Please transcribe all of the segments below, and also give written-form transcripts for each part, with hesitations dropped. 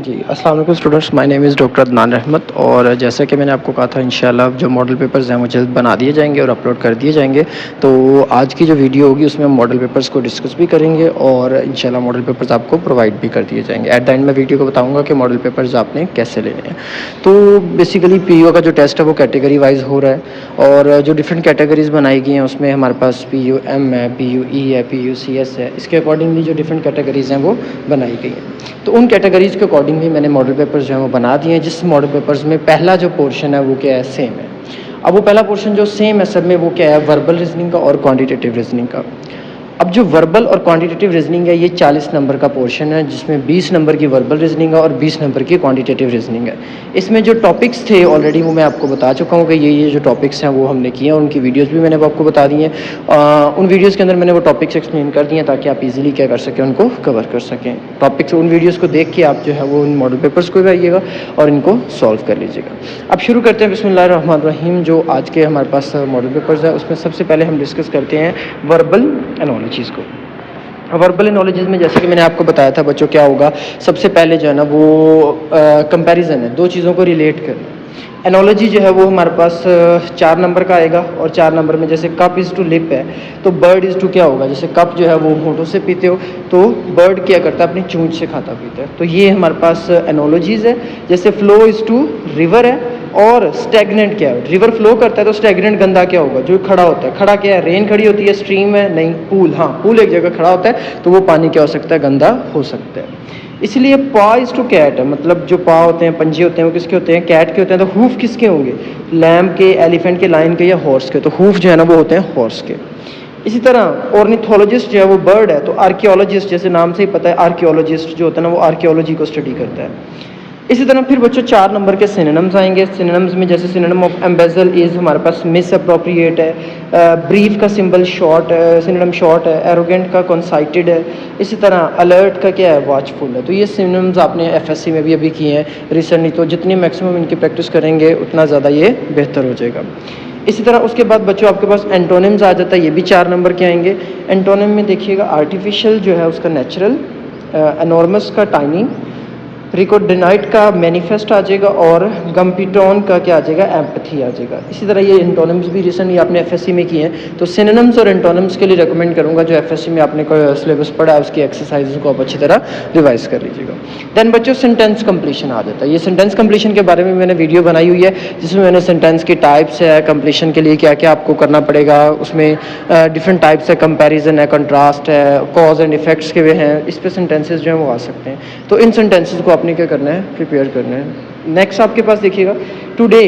जी, अस्सलाम वालेकुम students, my name is doctor Adnan रहमत। और जैसा कि मैंने आपको कहा था, इंशाल्लाह जो मॉडल पेपर्स हैं वो जल्द बना दिए जाएंगे और अपलोड कर दिए जाएंगे। तो आज की जो वीडियो होगी उसमें हम मॉडल पेपर्स को डिस्कस भी करेंगे और इंशाल्लाह मॉडल पेपर्स आपको प्रोवाइड भी कर दिए जाएंगे। एट द एंड में वीडियो को बताऊंगा कि मॉडल पेपर्स आपने कैसे लेने हैं। तो बेसिकली पीयू का जो टेस्ट है वो कैटेगरी वाइज हो रहा है और जो डिफरेंट कैटेगरीज बनाई गई हैं उसमें हमारे पास PUM है, PUE है, PUCS है। इसके अकॉर्डिंगली जो डिफरेंट कैटेगरीज हैं वो बनाई गई हैं। तो उन कैटेगरीज़ के अकॉर्डिंगली मैंने मॉडल पेपर्स जो हैं वो बना दिए हैं, जिस मॉडल पेपर्स में पहला जो पोर्शन है वो क्या है, सेम है। अब वो पहला पोर्शन जो सेम है सब में, वो क्या है, वर्बल रीजनिंग का और क्वांटिटेटिव रीजनिंग का। अब जो वर्बल और क्वांटिटेटिव रीजनिंग है ये 40 नंबर का पोर्शन है, जिसमें 20 नंबर की वर्बल रीजनिंग है और 20 नंबर की क्वांटिटेटिव रीजनिंग है। इसमें जो टॉपिक्स थे ऑलरेडी वो मैं आपको बता चुका हूँ कि ये जो टॉपिक्स हैं वो हमने किए हैं, उनकी वीडियोस भी मैंने आपको बता दी हैं। उन वीडियोस के अंदर मैंने वो टॉपिक्स एक्सप्लेन कर दिए हैं ताकि आप इजीली क्या कर सकें, उनको कवर कर सकें। टॉपिक्स उन वीडियोज़ को देख के आप जो है वो उन मॉडल पेपर्स को भी आइएगा और इनको सॉल्व कर लीजिएगा। अब शुरू करते हैं बिस्मिल्लाहिर्रहमानिर्रहीम। जो आज के हमारे पास मॉडल पेपर्स है उसमें सबसे पहले हम डिस्कस करते हैं वर्बल एनालॉजीज़ को। वर्बल नॉलेजेस में जैसे कि मैंने आपको बताया था बच्चों, क्या होगा, सबसे पहले जो है ना वो कंपैरिजन है, दो चीज़ों को रिलेट करना। एनोलॉजी जो है वो हमारे पास 4 नंबर का आएगा और 4 नंबर में जैसे कप इज़ टू लिप है तो बर्ड इज़ टू क्या होगा, जैसे कप जो है वो होठों से पीते हो तो बर्ड क्या करता है, अपनी चूंच से खाता पीता है। तो ये हमारे पास एनोलॉजीज़ है। जैसे फ्लो इज़ टू रिवर है और स्टैगनेंट क्या है, रिवर फ्लो करता है तो स्टैगनेंट गंदा क्या होगा, जो खड़ा होता है। खड़ा क्या है, रेन खड़ी होती है, स्ट्रीम है नहीं, पूल। हाँ, पूल एक जगह खड़ा होता है तो वो पानी क्या हो सकता है, गंदा हो सकता है। इसलिए पा इज टू कैट है, मतलब जो पा होते हैं, पंजे होते हैं, वो किसके होते हैं, कैट के होते हैं। तो हूफ किसके होंगे, लैम के, एलिफेंट के, लाइन के या हॉर्स के। तो हूफ जो है ना वो होते हैं हॉर्स के। इसी तरह ऑर्निथोलॉजिस्ट जो है वो बर्ड है, तो आर्कियोलॉजिस्ट, जैसे नाम से ही पता है, आर्कियोलॉजिस्ट जो होता है ना वो आर्कियोलॉजी को स्टडी करता है। इसी तरह फिर बच्चों 4 नंबर के सिनोनिम्स आएंगे। सिनोनिम्स में जैसे सिनोनिम ऑफ एम्बेजल इज़ हमारे पास मिस अप्रोप्रिएट है, ब्रीफ का सिंबल शॉर्ट है, सिनोनिम शॉर्ट है, एरोगेंट का कॉन्साइटेड है। इसी तरह अलर्ट का क्या है, वॉचफुल है। तो ये सिनोनिम्स आपने FSC में भी अभी किए हैं रिसेंटली, तो जितनी मैक्सिमम इनकी प्रैक्टिस करेंगे उतना ज़्यादा ये बेहतर हो जाएगा। इसी तरह उसके बाद बच्चों आपके पास एंटोनिम्स आ जाता है, ये भी 4 नंबर के आएंगे। एंटोनिम में देखिएगा आर्टिफिशियल जो है उसका नेचुरल, एनॉर्मस का टाइनी, रिकोडिनाइट का मैनिफेस्ट आ जाएगा और गम्पीटोन का क्या आ जाएगा, एम्पथी आ जाएगा। इसी तरह ये एंटोनिम्स भी रिसेंटली आपने FSC में किए हैं, तो सिनोनिम्स और एंटोनिम्स के लिए रिकमेंड करूंगा जो FSC में आपने सिलेबस पढ़ा है उसकी एक्सरसाइज को आप अच्छी तरह रिवाइज कर लीजिएगा। देन बच्चों सेंटेंस कंप्लीशन आ जाता है। ये सेंटेंस कंप्लीशन के बारे में मैंने वीडियो बनाई हुई है जिसमें मैंने सेंटेंस की टाइप्स है, कंप्लीशन के लिए क्या क्या आपको करना पड़ेगा, उसमें डिफरेंट टाइप्स है, कंपेरिजन है, कंट्रास्ट है, कॉज एंड इफेक्ट्स के वे हैं, इस पे सेंटेंसेस जो हैं वो आ सकते हैं। तो इन सेंटेंसेस को आपने क्या करना है, प्रिपेयर करना है। नेक्स्ट आपके पास देखिएगा, today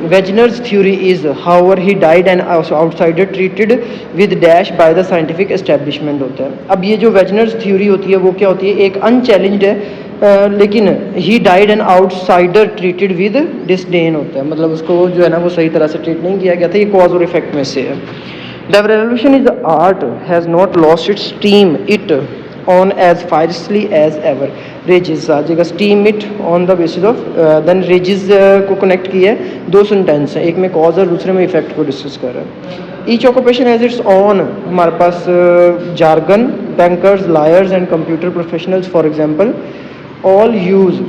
Wegener's theory is however he died and outsider treated with dash by the scientific establishment होता है। अब ये जो वेजनर्स थ्योरी होती है वो क्या होती है, एक अनचैलेंज्ड है, लेकिन ही died and outsider treated with disdain होता है, मतलब उसको जो है ना वो सही तरह से ट्रीट नहीं किया गया था। ये कॉज और इफेक्ट में से है। The revolution is art has not lost its steam it on as fiercely as ever. Rages आ जाएगा, steam it on the basis of, then rages को कनेक्ट किया है, 2 सेंटेंस है, एक में कॉज और दूसरे में इफेक्ट को डिस्कस कर रहा है। Each occupation has its own, हमारे पास jargon, bankers, lawyers and computer professionals for example all use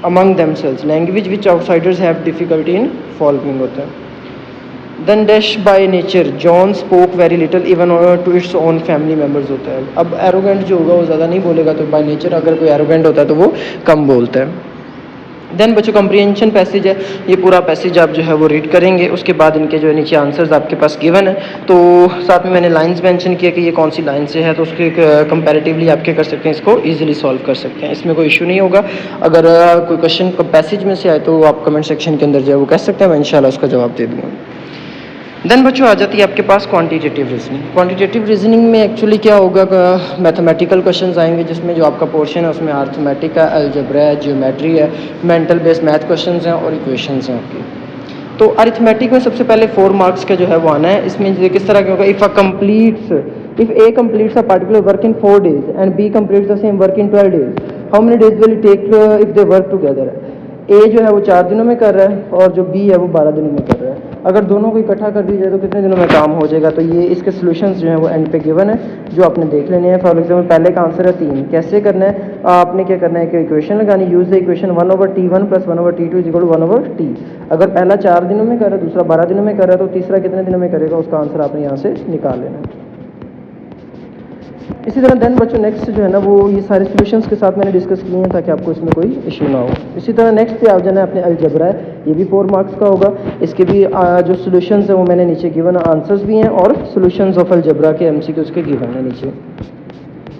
among themselves language which outsiders have difficulty in following होता है। Then dash by nature John spoke very little even to its own family members होता है। अब arrogant जो होगा वो ज़्यादा नहीं बोलेगा, तो बाय नेचर अगर कोई एरोगेंट होता है तो वो कम बोलता है। देन बच्चों कंप्रीहेंशन पैसेज है, ये पूरा पैसेज आप जो है वो रीड करेंगे, उसके बाद इनके जो है नीचे आंसर्स आपके पास गिवन है। तो साथ में मैंने लाइंस मेंशन किया कि ये कौन सी लाइन से है, तो उसके कंपैरेटिवली आप क्या कर सकते हैं, इसको इजीली सॉल्व कर सकते हैं, इसमें कोई इशू नहीं होगा। अगर कोई क्वेश्चन पैसेज में से आए तो आप कमेंट सेक्शन के अंदर जो है वो कह सकते हैं, मैं इंशाल्लाह उसका जवाब दे दूँगा। देन बच्चों आ जाती है आपके पास क्वांटिटेटिव रीजनिंग। क्वांटिटेटिव रीजनिंग में एक्चुअली क्या होगा, मैथमेटिकल क्वेश्चंस आएंगे जिसमें जो आपका पोर्शन है उसमें अर्थमेटिक है, अलजेब्रा है, ज्योमेट्री है, मेंटल बेस्ड मैथ क्वेश्चंस हैं और इक्वेशंस हैं आपकी। तो अरिथमेटिक में सबसे पहले 4 मार्क्स का जो है वो आना है। इसमें किस तरह का होगा, if A completes a particular work in 4 days and B completes the same work in 12 days, how many days will it take if they work together. A जो है वो 4 दिनों में कर रहा है और जो बी है वो 12 दिनों में कर रहा है। अगर दोनों को इकट्ठा कर दिया जाए तो कितने दिनों में काम हो जाएगा, तो ये इसके सॉल्यूशंस जो हैं वो एंड पे गिवन है, जो आपने देख लेने हैं। फॉर एग्जांपल पहले का आंसर है 3, कैसे करना है, आपने क्या करना है कि इक्वेशन लगानी, use the equation 1/t1 + 1/t2 = 1/t। अगर पहला 4 दिनों में कर रहा है, दूसरा 12 दिनों में कर रहा है, तो तीसरा कितने दिनों में करेगा, उसका आंसर आपने यहाँ से निकाल लेना है। इसी तरह देन बच्चों नेक्स्ट जो है ना वो ये सारे सॉल्यूशंस के साथ मैंने डिस्कस किए हैं ताकि आपको इसमें कोई इशू ना हो। इसी तरह नेक्स्ट पे आप जाना है अपने अलजबरा है, ये भी 4 मार्क्स का होगा। इसके भी जो सॉल्यूशंस हैं वो मैंने नीचे गिवन आंसर्स भी हैं और सॉल्यूशंस ऑफ अलजबरा के एमसीक्यूज के गिवन है नीचे।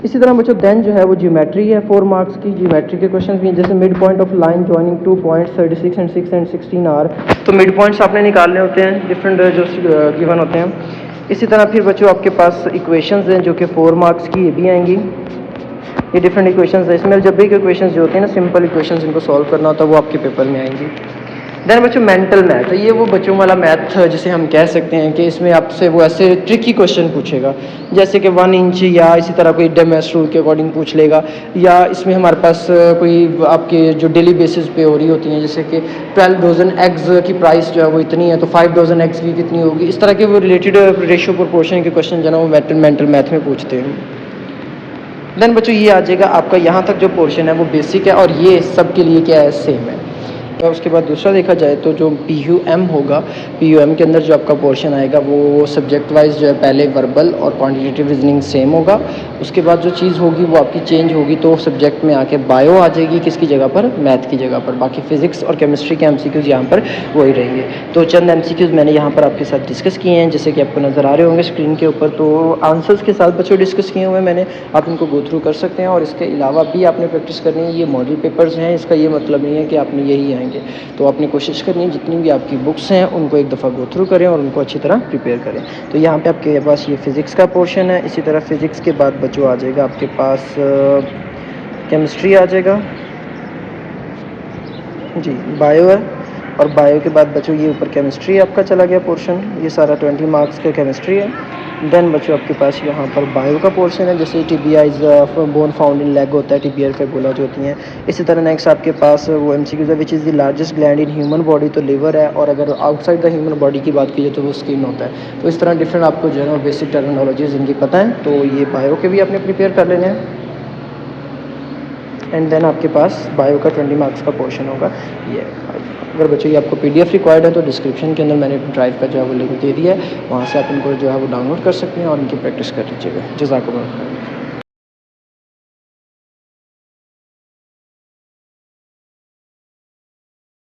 इसी तरह बच्चों देन जो है वो ज्योमेट्री है, 4 मार्क्स की ज्योमेट्री के क्वेश्चन भी हैं, जैसे mid point of line joining 2 points 36 and 6 and 16 are, तो मिड पॉइंट्स आपने निकालने होते हैं, डिफरेंट जो गिवन होते हैं। इसी तरह फिर बच्चों आपके पास इक्वेशंस हैं जो कि 4 मार्क्स की, ये भी आएंगी। ये डिफरेंट इक्वेशंस है, इसमें जब भी इक्वेशंस जो होते हैं ना सिंपल इक्वेशंस, इनको सॉल्व करना होता है, वो आपके पेपर में आएंगी। देन बच्चों मेंटल मैथ, ये वो बच्चों वाला मैथ जिसे हम कह सकते हैं कि इसमें आपसे वो ऐसे ट्रिकी क्वेश्चन पूछेगा, जैसे कि 1 इंच या इसी तरह कोई डेमेस रूल के अकॉर्डिंग पूछ लेगा, या इसमें हमारे पास कोई आपके जो डेली बेसिस पे हो रही होती हैं, जैसे कि 12 डजन एग्स की प्राइस जो है वो इतनी है तो 5 डजन एग्स की कितनी होगी, इस तरह के वो रिलेटेड रेशियो प्रोपोर्शन के क्वेश्चन जो है ना वो मेंटल मैथ में पूछते हैं। देन बच्चों ये आ जाएगा आपका यहाँ तक जो पोर्शन है वो बेसिक है और ये सब के लिए क्या है, सेम है। और उसके बाद दूसरा देखा जाए तो जो PUM होगा, PUM के अंदर जो आपका पोर्शन आएगा वो सब्जेक्ट वाइज जो है पहले वर्बल और क्वांटिटेटिव रीजनिंग सेम होगा। उसके बाद जो चीज़ होगी वो आपकी चेंज होगी, तो सब्जेक्ट में आके बायो आ जाएगी, किसकी जगह पर, मैथ की जगह पर। बाकी फिजिक्स और केमिस्ट्री के MCQs यहाँ पर वही रहेंगे। तो चंद MCQs मैंने यहाँ पर आपके साथ डिस्कस किए हैं, जैसे कि आपको नज़र आ रहे होंगे स्क्रीन के ऊपर। तो आंसर्स के साथ बच्चों डिस्कस किए हुए मैंने, आप इनको गो थ्रू कर सकते हैं। और इसके अलावा भी आपने प्रैक्टिस करनी है, ये मॉडल पेपर्स हैं, इसका ये मतलब नहीं है कि आपने यही आएंगे, तो आपने कोशिश करनी है जितनी भी आपकी बुक्स हैं उनको एक दफ़ा गो थ्रू करें और उनको अच्छी तरह प्रिपेयर करें। तो यहाँ पे आपके पास ये फ़िज़िक्स का पोर्शन है। इसी तरह फ़िज़िक्स के बाद बच्चों आ जाएगा आपके पास केमिस्ट्री आ जाएगा जी, बायो है, और बायो के बाद बच्चों ये ऊपर केमिस्ट्री आपका चला गया पोर्शन, ये सारा 20 मार्क्स का केमिस्ट्री है। देन बच्चों आपके पास यहाँ पर बायो का पोर्शन है, जैसे tibia is bone found in leg होता है, टिबिया फिबुला जो होती हैं। इसी तरह नेक्स्ट आपके पास वो MCQs है, which is the largest gland in human body, तो लिवर है, और अगर आउटसाइड द ह्यूमन बॉडी की बात की जाए तो वो स्किन होता है। तो इस तरह डिफरेंट आपको जो है ना बेसिक टर्मिनोलॉजीज इनकी पता है, तो ये बायो के भी आपने प्रिपेयर कर लेने हैं। एंड देन आपके पास बायो का 20 मार्क्स का पोर्शन होगा ये। अगर बच्चों ये आपको PDF रिक्वायर्ड है तो डिस्क्रिप्शन के अंदर मैंने ड्राइव का जो है वो लिंक दे दिया है, वहाँ से आप इनको जो है वो डाउनलोड कर सकते हैं और इनकी प्रैक्टिस कर लीजिएगा। जज़ाकल्लाह।